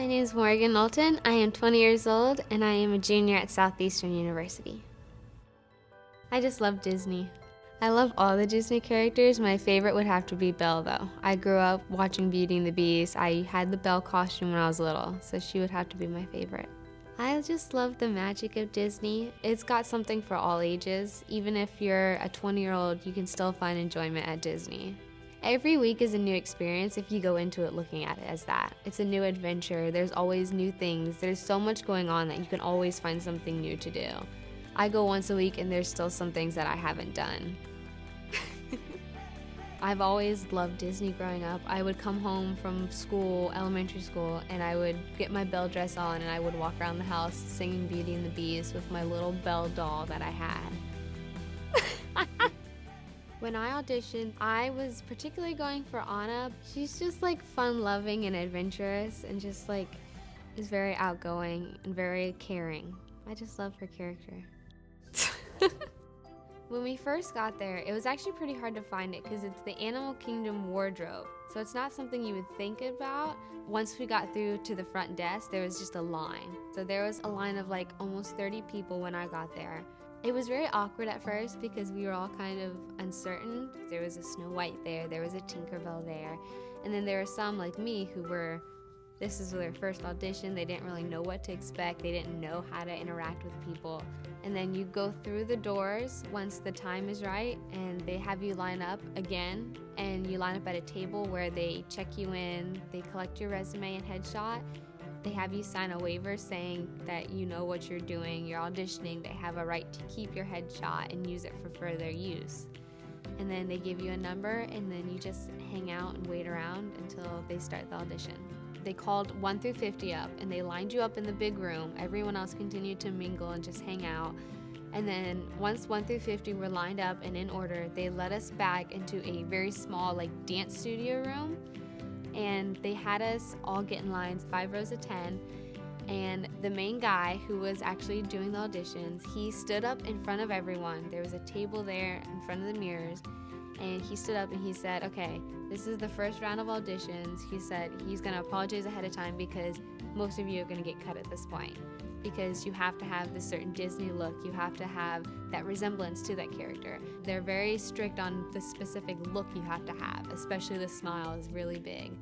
My name is Morgan Knowlton. I am 20 years old and I am a junior at Southeastern University. I just love Disney. I love all the Disney characters. My favorite would have to be Belle though. I grew up watching Beauty and the Beast. I had the Belle costume when I was little, so she would have to be my favorite. I just love the magic of Disney. It's got something for all ages. Even if you're a 20-year-old, you can still find enjoyment at Disney. Every week is a new experience if you go into it looking at it as that. It's a new adventure. There's always new things. There's so much going on that you can always find something new to do. I go once a week and there's still some things that I haven't done. I've always loved Disney growing up. I would come home from school, elementary school, and I would get my Belle dress on and I would walk around the house singing Beauty and the Beast with my little Belle doll that I had. When I auditioned, I was particularly going for Anna. She's just like fun-loving and adventurous and just like is very outgoing and very caring. I just love her character. When we first got there, it was actually pretty hard to find it because it's the Animal Kingdom wardrobe. So it's not something you would think about. Once we got through to the front desk, there was just a line. So there was a line of like almost 30 people when I got there. It was very awkward at first because we were all kind of uncertain. There was a Snow White there was a Tinkerbell there, and then there were some like me who were, this is their first audition, they didn't really know what to expect, they didn't know how to interact with people. And then you go through the doors once the time is right, and they have you line up again, and you line up at a table where they check you in, they collect your resume and headshot. They have you sign a waiver saying that you know what you're doing, you're auditioning, they have a right to keep your headshot and use it for further use. And then they give you a number and then you just hang out and wait around until they start the audition. They called 1 through 50 up and they lined you up in the big room. Everyone else continued to mingle and just hang out. And then once 1 through 50 were lined up and in order, they led us back into a very small like dance studio room. And they had us all get in lines, 5 rows of 10, and the main guy who was actually doing the auditions, he stood up in front of everyone. There was a table there in front of the mirrors, and he stood up and he said, okay, this is the first round of auditions. He said he's gonna apologize ahead of time because most of you are gonna get cut at this point, because you have to have this certain Disney look, you have to have that resemblance to that character. They're very strict on the specific look you have to have, especially the smile is really big.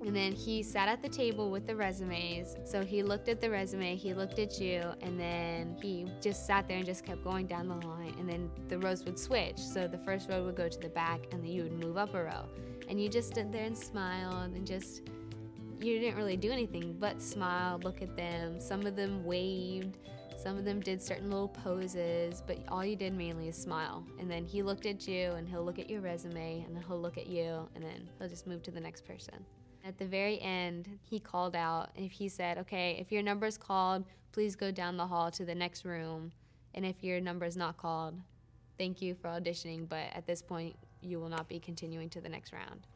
And then he sat at the table with the resumes, so he looked at the resume, he looked at you, and then he just sat there and just kept going down the line, and then the rows would switch, so the first row would go to the back, and then you would move up a row. And you just stood there and smiled and just, you didn't really do anything but smile, look at them. Some of them waved, some of them did certain little poses, but all you did mainly is smile. And then he looked at you and he'll look at your resume and then he'll look at you and then he'll just move to the next person. At the very end, he called out and he said, okay, if your number is called, please go down the hall to the next room. And if your number is not called, thank you for auditioning, but at this point, you will not be continuing to the next round.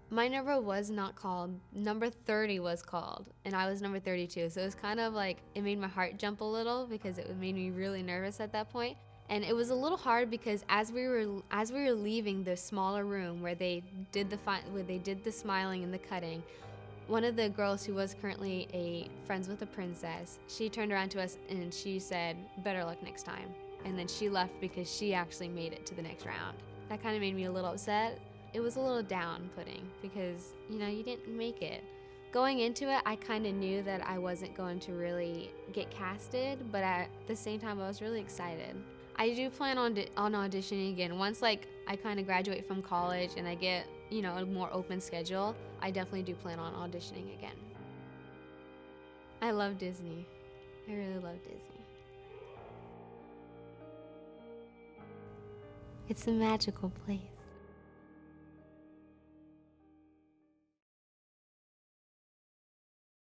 My number was not called. Number 30 was called, and I was number 32. So it was kind of like, it made my heart jump a little because it made me really nervous at that point. And it was a little hard because as we were leaving the smaller room where they did the smiling and the cutting, one of the girls who was currently friends with a princess, she turned around to us and she said, "Better luck next time." And then she left because she actually made it to the next round. That kind of made me a little upset. It was a little down-putting because, you know, you didn't make it. Going into it, I kind of knew that I wasn't going to really get casted, but at the same time, I was really excited. I do plan on auditioning again. Once, like, I kind of graduate from college and I get, you know, a more open schedule, I definitely do plan on auditioning again. I love Disney. I really love Disney. It's a magical place.